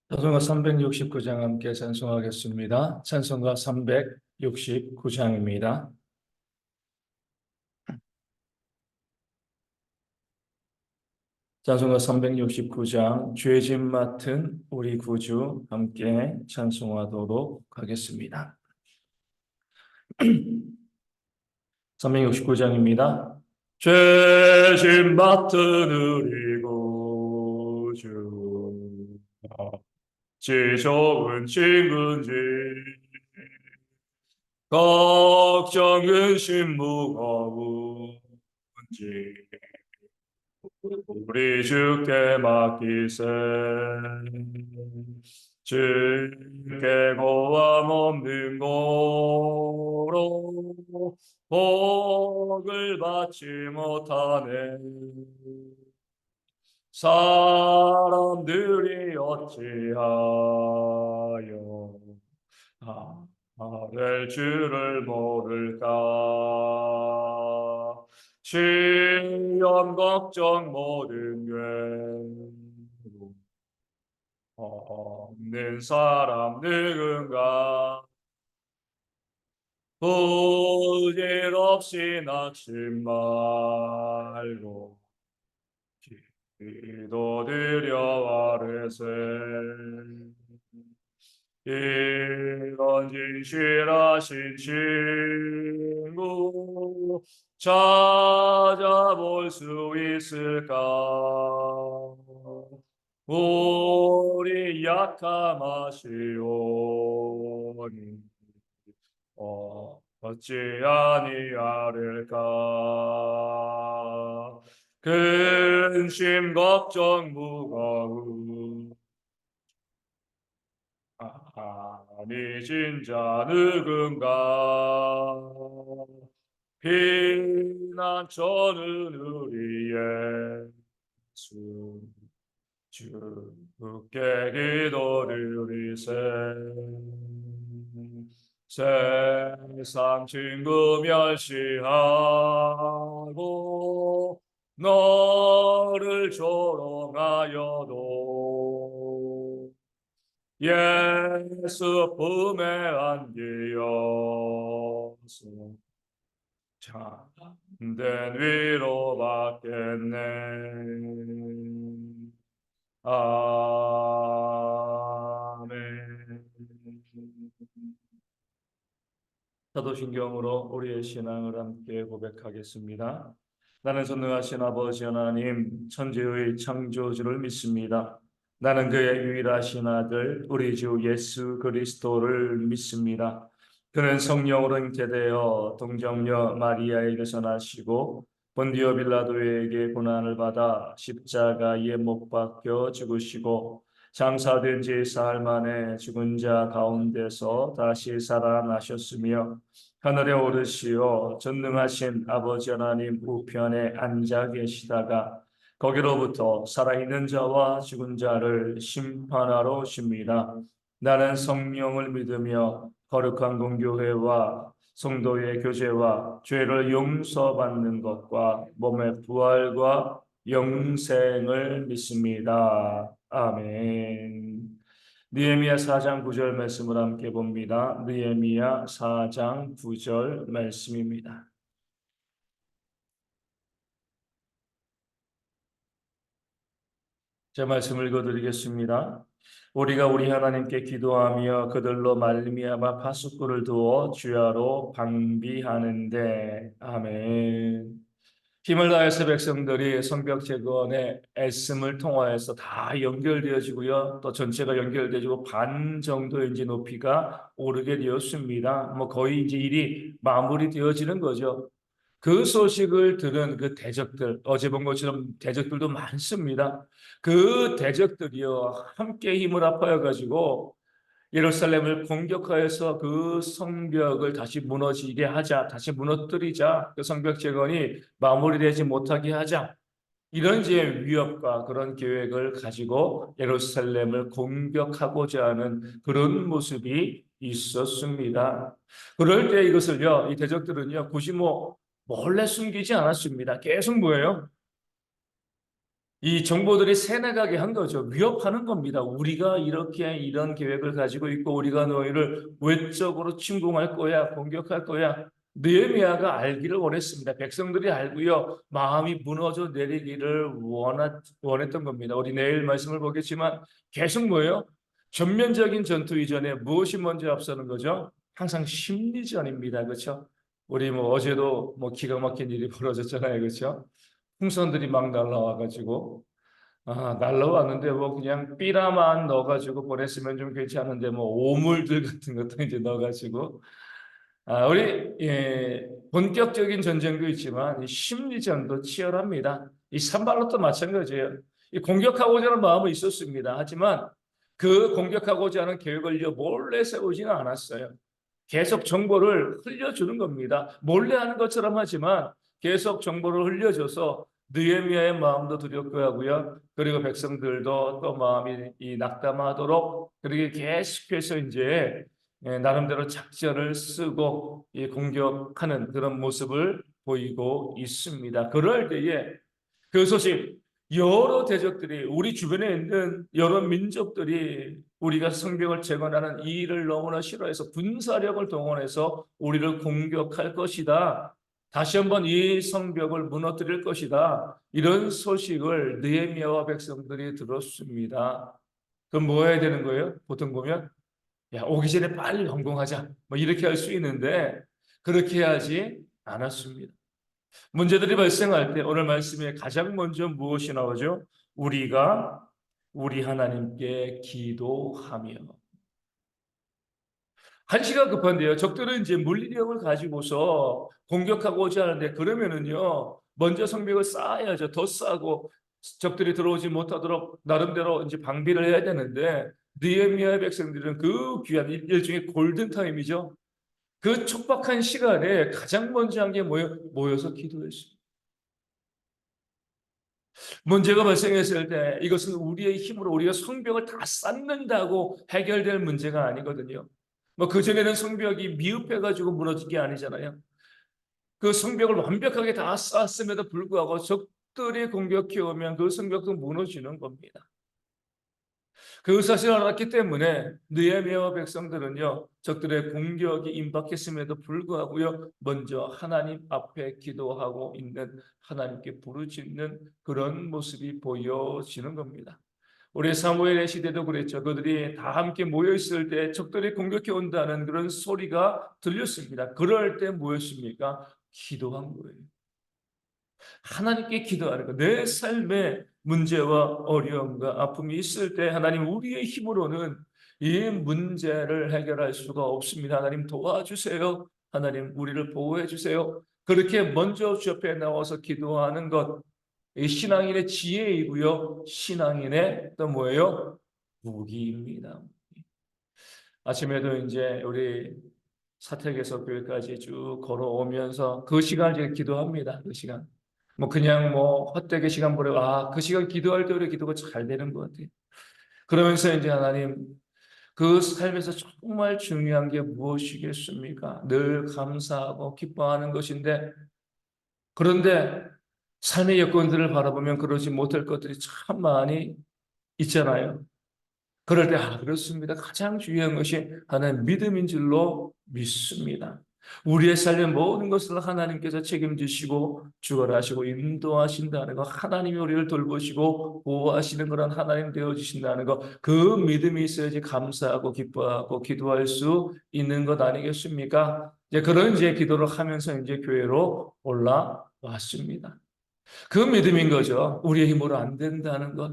찬송가 369장 함께 찬송하겠습니다. 찬송가 369장입니다. 찬송가 369장 죄짐 맡은 우리 구주 함께 찬송하도록 하겠습니다. 369장입니다. 죄짐 맡은 우리 구주 지 좋은 친구인지 걱정 근심 무거운지 우리 주께 맡기세. 주께 고함 없는 고로 복을 받지 못하네. 사람들이 어찌하여 아랠 줄을 모를까. 시험 걱정 모든 괴로움 없는 사람 누군가. 부질없이 낙심 말고 기도드려 아뢰세. 이런 진실하신 친구 찾아볼 수 있을까. 우리 약함하시오니 어찌 아니하릴까. 근심 걱정 무거운 아니신 자 누군가. 피난처는 우리의 주 주께 기도드리세. 세상 친구 멸시하고 너를 조롱하여도 예수 품에 안기어서 참된 위로 받겠네. 아멘. 사도신경으로 우리의 신앙을 함께 고백하겠습니다. 나는 전능하신 아버지 하나님, 천지의 창조주를 믿습니다. 나는 그의 유일하신 아들 우리 주 예수 그리스도를 믿습니다. 그는 성령으로 잉태되어 동정녀 마리아에게서 나시고 본디오 빌라도에게 고난을 받아 십자가에 못 박혀 죽으시고 장사된 지 사흘 만에 죽은 자 가운데서 다시 살아나셨으며 하늘에 오르시어 전능하신 아버지 하나님 우편에 앉아 계시다가 거기로부터 살아있는 자와 죽은 자를 심판하러 오십니다. 나는 성령을 믿으며 거룩한 공교회와 성도의 교제와 죄를 용서받는 것과 몸의 부활과 영생을 믿습니다. 아멘. 느헤미야 4장 9절 말씀을 함께 봅니다. 느헤미야 4장 9절 말씀입니다. 제 말씀을 읽어드리겠습니다. 우리가 우리 하나님께 기도하며 그들로 말미암아 파수꾼을 두어 주야로 방비하는데. 아멘. 힘을 다해서 백성들이 성벽 재건에 애씀을 통하여서 다 연결되어지고요. 또 전체가 연결되어지고 반 정도의 이제 높이가 오르게 되었습니다. 거의 이제 일이 마무리되어지는 거죠. 그 소식을 들은 그 대적들, 어제 본 것처럼 대적들도 많습니다. 그 대적들이요, 함께 힘을 합하여 가지고 예루살렘을 공격하여서 그 성벽을 다시 무너지게 하자, 다시 무너뜨리자, 그 성벽 재건이 마무리되지 못하게 하자. 이런 이제 위협과 그런 계획을 가지고 예루살렘을 공격하고자 하는 그런 모습이 있었습니다. 그럴 때 이것을요, 이 대적들은요, 굳이 몰래 숨기지 않았습니다. 계속 뭐예요? 이 정보들이 새나가게 한 거죠. 위협하는 겁니다. 우리가 이렇게 이런 계획을 가지고 있고 우리가 너희를 외적으로 침공할 거야, 공격할 거야. 느헤미야가 알기를 원했습니다. 백성들이 알고요. 마음이 무너져 내리기를 원했던 겁니다. 우리 내일 말씀을 보겠지만 계속 뭐예요? 전면적인 전투 이전에 무엇이 먼저 앞서는 거죠? 항상 심리전입니다. 그렇죠? 우리 뭐 어제도 뭐 기가 막힌 일이 벌어졌잖아요. 그렇죠? 풍선들이 막 날라와가지고 날라왔는데 뭐 그냥 삐라만 넣어가지고 보냈으면 좀 괜찮은데 뭐 오물들 같은 것도 이제 넣어가지고 우리 본격적인 전쟁도 있지만 이 심리전도 치열합니다. 이 산발롯도 마찬가지예요. 이 공격하고자 하는 마음은 있었습니다. 하지만 그 공격하고자 하는 계획을 몰래 세우지는 않았어요. 계속 정보를 흘려주는 겁니다. 몰래 하는 것처럼 하지만 계속 정보를 흘려줘서 느헤미야의 마음도 두렵게 하고요. 그리고 백성들도 또 마음이 낙담하도록 그렇게 계속해서 이제 나름대로 작전을 쓰고 공격하는 그런 모습을 보이고 있습니다. 그럴 때에 그 소식 여러 대적들이 우리 주변에 있는 여러 민족들이 우리가 성벽을 재건하는 이 일을 너무나 싫어해서 군사력을 동원해서 우리를 공격할 것이다. 다시 한번 이 성벽을 무너뜨릴 것이다. 이런 소식을 느헤미야와 백성들이 들었습니다. 그럼 뭐 해야 되는 거예요? 보통 보면 야, 오기 전에 빨리 성공하자. 뭐 이렇게 할 수 있는데 그렇게 하지 않았습니다. 문제들이 발생할 때 오늘 말씀에 가장 먼저 무엇이 나오죠? 우리가 우리 하나님께 기도하며. 한시가 급한데요. 적들은 이제 물리력을 가지고서 공격하고자 하는데 그러면은요. 먼저 성벽을 쌓아야죠. 더 쌓고 적들이 들어오지 못하도록 나름대로 이제 방비를 해야 되는데 느헤미야의 백성들은 그 귀한 일종의 골든 타임이죠. 그 촉박한 시간에 가장 먼저 한 게 모여서 기도했습니다. 문제가 발생했을 때 이것은 우리의 힘으로 우리가 성벽을 다 쌓는다고 해결될 문제가 아니거든요. 뭐 그전에는 성벽이 미흡해가지고 무너진 게 아니잖아요. 그 성벽을 완벽하게 다 쌓았음에도 불구하고 적들이 공격해 오면 그 성벽도 무너지는 겁니다. 그 사실을 알았기 때문에 느헤미야와 백성들은요 적들의 공격이 임박했음에도 불구하고요 먼저 하나님 앞에 기도하고 있는 하나님께 부르짖는 그런 모습이 보여지는 겁니다. 우리 사무엘의 시대도 그랬죠. 그들이 다 함께 모여 있을 때 적들이 공격해 온다는 그런 소리가 들렸습니다. 그럴 때 뭐였습니까? 기도한 거예요. 하나님께 기도하는 것. 내 삶에 문제와 어려움과 아픔이 있을 때 하나님 우리의 힘으로는 이 문제를 해결할 수가 없습니다. 하나님 도와주세요. 하나님 우리를 보호해 주세요. 그렇게 먼저 주 옆에 나와서 기도하는 것. 이 신앙인의 지혜이고요. 신앙인의 또 뭐예요? 무기입니다. 아침에도 이제 우리 사택에서 교회까지 쭉 걸어오면서 그 시간을 제가 기도합니다. 그 시간. 뭐 그냥 뭐 헛되게 시간 보내고 그 시간 기도할 때 우리 기도가 잘 되는 것 같아요. 그러면서 이제 하나님 그 삶에서 정말 중요한 게 무엇이겠습니까? 늘 감사하고 기뻐하는 것인데 그런데 삶의 여건들을 바라보면 그러지 못할 것들이 참 많이 있잖아요. 그럴 때, 그렇습니다. 가장 중요한 것이 하나님 믿음인 줄로 믿습니다. 우리의 삶의 모든 것을 하나님께서 책임지시고 주관하시고 인도하신다는 것, 하나님이 우리를 돌보시고 보호하시는 그런 하나님 되어주신다는 것, 그 믿음이 있어야지 감사하고 기뻐하고 기도할 수 있는 것 아니겠습니까? 이제 그런 이제 기도를 하면서 이제 교회로 올라왔습니다. 그 믿음인 거죠. 우리의 힘으로 안 된다는 것.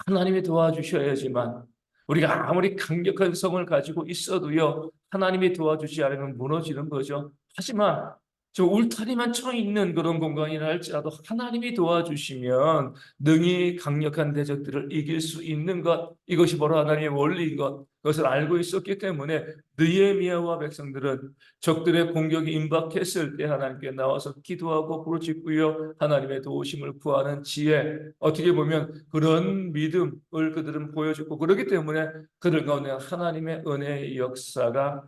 하나님이 도와주셔야지만 우리가 아무리 강력한 성을 가지고 있어도요 하나님이 도와주지 않으면 무너지는 거죠. 하지만 저 울타리만 쳐 있는 그런 공간이라 할지라도 하나님이 도와주시면 능히 강력한 대적들을 이길 수 있는 것, 이것이 바로 하나님의 원리인 것, 그것을 알고 있었기 때문에 느헤미야와 백성들은 적들의 공격이 임박했을 때 하나님께 나와서 기도하고 부르짖고요 하나님의 도우심을 구하는 지혜, 어떻게 보면 그런 믿음을 그들은 보여줬고 그렇기 때문에 그들 가운데 하나님의 은혜의 역사가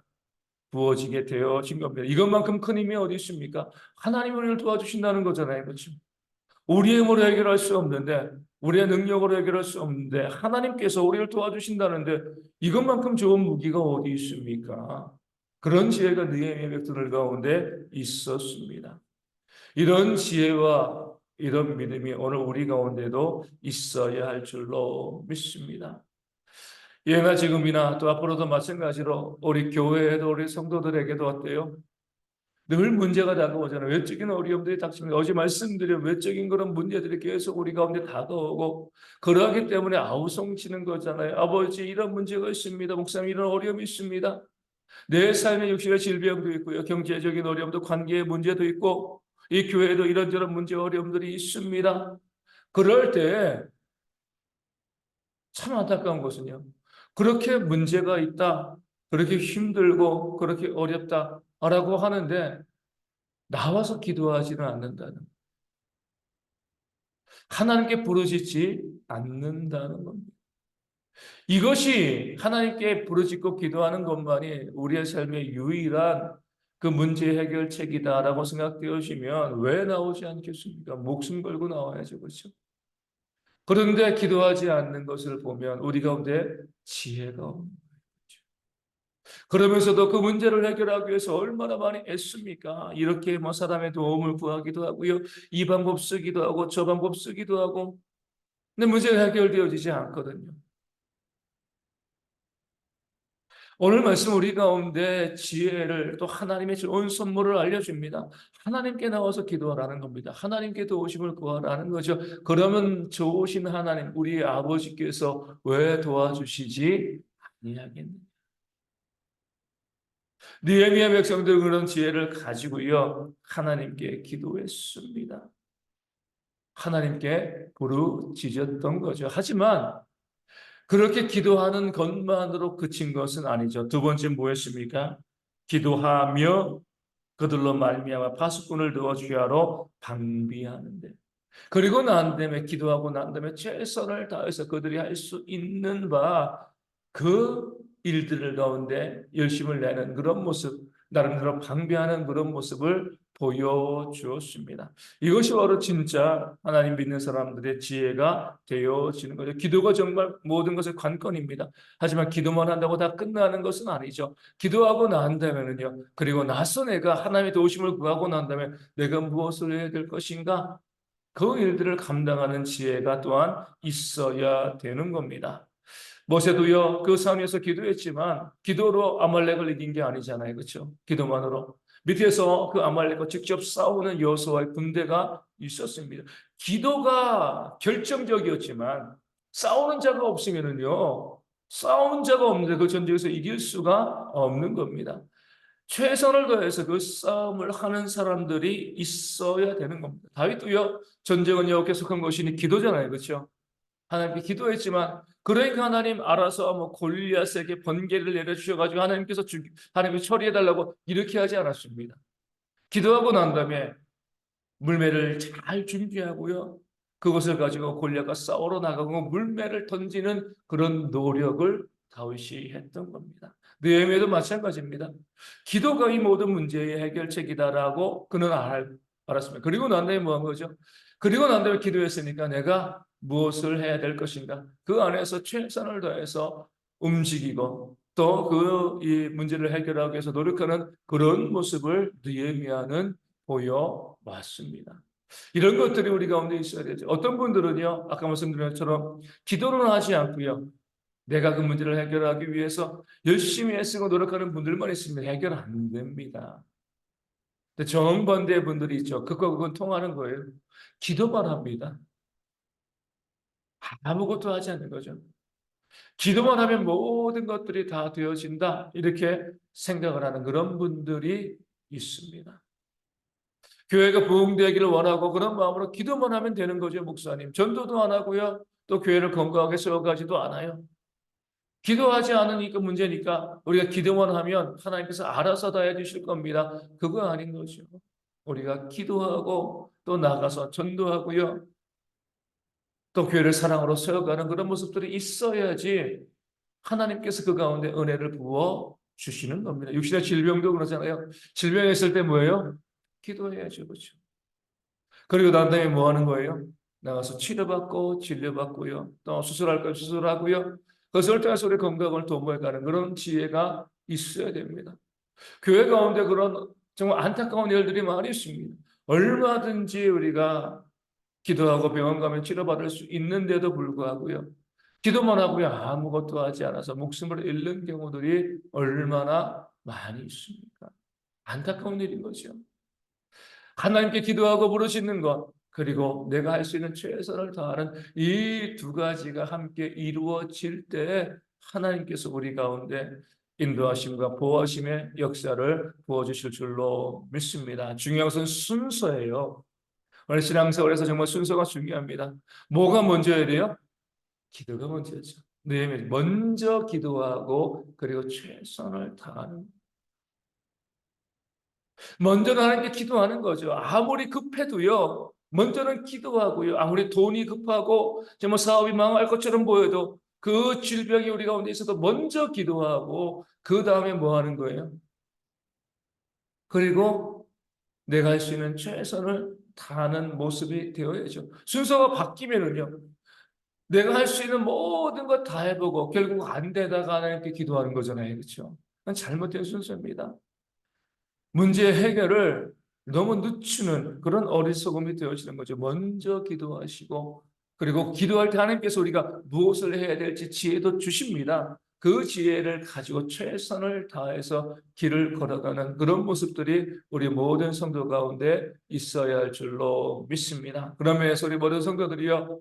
부어지게 되어진 겁니다. 이것만큼 큰 힘이 어디 있습니까? 하나님이 우리를 도와주신다는 거잖아요. 그렇죠? 우리의 힘으로 해결할 수 없는데 우리의 능력으로 해결할 수 없는데 하나님께서 우리를 도와주신다는데 이것만큼 좋은 무기가 어디 있습니까? 그런 지혜가 느헤미야 백성들 가운데 있었습니다. 이런 지혜와 이런 믿음이 오늘 우리 가운데도 있어야 할 줄로 믿습니다. 예나 지금이나 또 앞으로도 마찬가지로 우리 교회에도 우리 성도들에게도 어때요? 늘 문제가 다가오잖아요. 외적인 어려움들이 닥칩니다. 어제 말씀드린 외적인 그런 문제들이 계속 우리 가운데 다가오고 그러하기 때문에 아우성치는 거잖아요. 아버지 이런 문제가 있습니다. 목사님 이런 어려움이 있습니다. 내 삶의 육신의 질병도 있고요. 경제적인 어려움도 관계의 문제도 있고 이 교회에도 이런저런 문제 어려움들이 있습니다. 그럴 때 참 안타까운 것은요. 그렇게 문제가 있다. 그렇게 힘들고 그렇게 어렵다라고 하는데 나와서 기도하지는 않는다는 하나님께 부르짖지 않는다는 겁니다. 이것이 하나님께 부르짖고 기도하는 것만이 우리의 삶의 유일한 그 문제 해결책이다라고 생각되어지면 왜 나오지 않겠습니까? 목숨 걸고 나와야죠. 그렇죠? 그런데 기도하지 않는 것을 보면 우리 가운데 지혜가 없는 거죠. 그러면서도 그 문제를 해결하기 위해서 얼마나 많이 애씁니까? 이렇게 뭐 사람의 도움을 구하기도 하고요. 이 방법 쓰기도 하고 저 방법 쓰기도 하고 근데 문제가 해결되어지지 않거든요. 오늘 말씀 우리 가운데 지혜를 또 하나님의 좋은 선물을 알려줍니다. 하나님께 나와서 기도하라는 겁니다. 하나님께 도우심을 구하라는 거죠. 그러면 좋으신 하나님, 우리 아버지께서 왜 도와주시지 아니하겠느냐. 느헤미야 백성들 그런 지혜를 가지고요. 하나님께 기도했습니다. 하나님께 부르짖었던 거죠. 하지만 그렇게 기도하는 것만으로 그친 것은 아니죠. 두 번째 뭐였습니까? 기도하며 그들로 말미암아 파수꾼을 두어 주야로 방비하는데 그리고 난 다음에 기도하고 난 다음에 최선을 다해서 그들이 할 수 있는 바 그 일들을 가운데 열심을 내는 그런 모습, 나름대로 방비하는 그런 모습을 보여주었습니다. 이것이 바로 진짜 하나님 믿는 사람들의 지혜가 되어지는 거죠. 기도가 정말 모든 것의 관건입니다. 하지만 기도만 한다고 다 끝나는 것은 아니죠. 기도하고 난 다음에는요. 그리고 나서 내가 하나님의 도우심을 구하고 난 다음에 내가 무엇을 해야 될 것인가? 그 일들을 감당하는 지혜가 또한 있어야 되는 겁니다. 모세도요, 그 상황에서 기도했지만, 기도로 아말렉을 이긴 게 아니잖아요. 그렇죠? 기도만으로. 밑에서 그 아말렉과 직접 싸우는 여호수아의 군대가 있었습니다. 기도가 결정적이었지만, 싸우는 자가 없으면은요, 싸우는 자가 없는데 그 전쟁에서 이길 수가 없는 겁니다. 최선을 다해서 그 싸움을 하는 사람들이 있어야 되는 겁니다. 다윗도요, 전쟁은 여호와께서 한 것이니 기도잖아요. 그렇죠? 하나님께 기도했지만 그러니까 하나님 알아서 뭐 골리앗에게 번개를 내려주셔가지고 하나님께서 처리해 달라고 이렇게 하지 않았습니다. 기도하고 난 다음에 물매를 잘 준비하고요. 그것을 가지고 골리앗과 싸우러 나가고 물매를 던지는 그런 노력을 다윗이 했던 겁니다. 느헤미야도 마찬가지입니다. 기도가 이 모든 문제의 해결책이다라고 그는 알았습니다. 그리고 난 다음에 뭐 한 거죠? 그리고 난 다음에 기도했으니까 내가 무엇을 해야 될 것인가? 그 안에서 최선을 다해서 움직이고 또 그 이 문제를 해결하기 위해서 노력하는 그런 모습을 느헤미야는 보여왔습니다. 이런 것들이 우리 가운데 있어야 되죠. 어떤 분들은요, 아까 말씀드린 것처럼 기도는 하지 않고요. 내가 그 문제를 해결하기 위해서 열심히 애쓰고 노력하는 분들만 있으면 해결 안 됩니다. 근데 정반대의 분들이 있죠. 그거 그건 통하는 거예요. 기도만 합니다. 아무것도 하지 않는 거죠. 기도만 하면 모든 것들이 다 되어진다. 이렇게 생각을 하는 그런 분들이 있습니다. 교회가 부흥되기를 원하고 그런 마음으로 기도만 하면 되는 거죠, 목사님. 전도도 안 하고요. 또 교회를 건강하게 세워가지도 않아요. 기도하지 않으니까 문제니까 우리가 기도만 하면 하나님께서 알아서 다 해주실 겁니다. 그거 아닌 거죠. 우리가 기도하고 또 나가서 전도하고요. 또 교회를 사랑으로 세워가는 그런 모습들이 있어야지 하나님께서 그 가운데 은혜를 부어 주시는 겁니다. 육신의 질병도 그러잖아요. 질병이 있을 때 뭐예요? 기도해야죠. 그렇죠. 그리고 난 다음에 뭐 하는 거예요? 나가서 치료받고 진료받고요. 또 수술할 걸 수술하고요. 그것을 통해서 우리 건강을 도모해가는 그런 지혜가 있어야 됩니다. 교회 가운데 그런 정말 안타까운 일들이 많이 있습니다. 얼마든지 우리가 기도하고 병원 가면 치료받을 수 있는데도 불구하고요. 기도만 하고요. 아무것도 하지 않아서 목숨을 잃는 경우들이 얼마나 많이 있습니까? 안타까운 일인 거죠. 하나님께 기도하고 부르짖는 것, 그리고 내가 할 수 있는 최선을 다하는 이 두 가지가 함께 이루어질 때 하나님께서 우리 가운데 인도하심과 보호하심의 역사를 부어주실 줄로 믿습니다. 중요한 것은 순서예요. 오늘 신앙생활에서 정말 순서가 중요합니다. 뭐가 먼저야 돼요? 기도가 먼저죠. 네, 먼저 기도하고 그리고 최선을 다하는, 먼저는 하나님께 기도하는 거죠. 아무리 급해도요. 먼저는 기도하고요. 아무리 돈이 급하고 정말 사업이 망할 것처럼 보여도 그 질병이 우리 가운데 있어도 먼저 기도하고 그 다음에 뭐 하는 거예요? 그리고 내가 할 수 있는 최선을 다하는 모습이 되어야죠. 순서가 바뀌면은요. 내가 할 수 있는 모든 것 다 해보고 결국 안 되다가 하나님께 기도하는 거잖아요. 그렇죠? 그건 잘못된 순서입니다. 문제 해결을 너무 늦추는 그런 어리석음이 되어지는 거죠. 먼저 기도하시고 그리고 기도할 때 하나님께서 우리가 무엇을 해야 될지 지혜도 주십니다. 그 지혜를 가지고 최선을 다해서 길을 걸어가는 그런 모습들이 우리 모든 성도 가운데 있어야 할 줄로 믿습니다. 그러면서 우리 모든 성도들이요.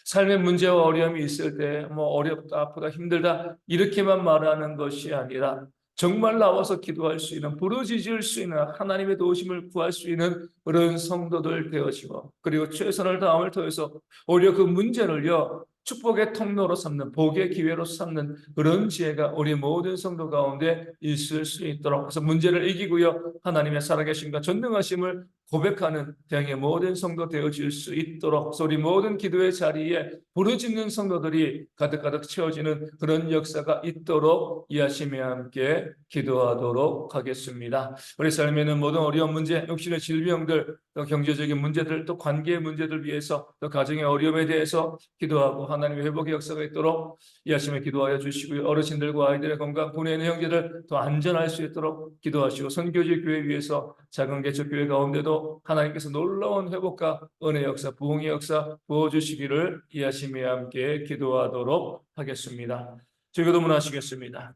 삶의 문제와 어려움이 있을 때 뭐 어렵다, 아프다, 힘들다 이렇게만 말하는 것이 아니라 정말 나와서 기도할 수 있는, 부르짖을 수 있는, 하나님의 도우심을 구할 수 있는 그런 성도들 되어지고 그리고 최선을 다함을 통해서 오히려 그 문제를요 축복의 통로로 삼는, 복의 기회로 삼는 그런 지혜가 우리 모든 성도 가운데 있을 수 있도록, 그래서 문제를 이기고요 하나님의 살아계심과 전능하심을 고백하는 대형의 모든 성도 되어질 수 있도록, 우리 모든 기도의 자리에 부르짖는 성도들이 가득가득 채워지는 그런 역사가 있도록 이하심에 함께 기도하도록 하겠습니다. 우리 삶에는 모든 어려운 문제, 육신의 질병들, 또 경제적인 문제들, 또 관계의 문제들 위해서, 또 가정의 어려움에 대해서 기도하고 하나님의 회복의 역사가 있도록 이하심에 기도하여 주시고요. 어르신들과 아이들의 건강, 군에 있는 형제들 더 안전할 수 있도록 기도하시고, 선교지 교회 위해서 작은 개척 교회 가운데도 하나님께서 놀라운 회복과 은혜 역사, 부흥의 역사 부어주시기를 이하심에 함께 기도하도록 하겠습니다. 기도 문하시겠습니다.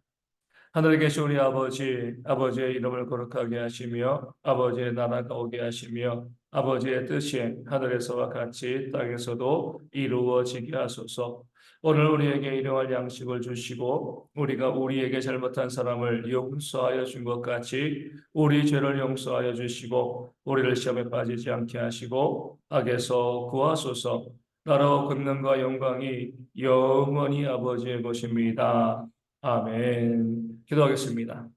하늘에 계신 우리 아버지, 아버지의 이름을 거룩하게 하시며 아버지의 나라가 오게 하시며 아버지의 뜻이 하늘에서와 같이 땅에서도 이루어지게 하소서. 오늘 우리에게 일용할 양식을 주시고 우리가 우리에게 잘못한 사람을 용서하여 준 것 같이 우리 죄를 용서하여 주시고 우리를 시험에 빠지지 않게 하시고 악에서 구하소서. 나라와 권능과 영광이 영원히 아버지의 것입니다. 아멘. 기도하겠습니다.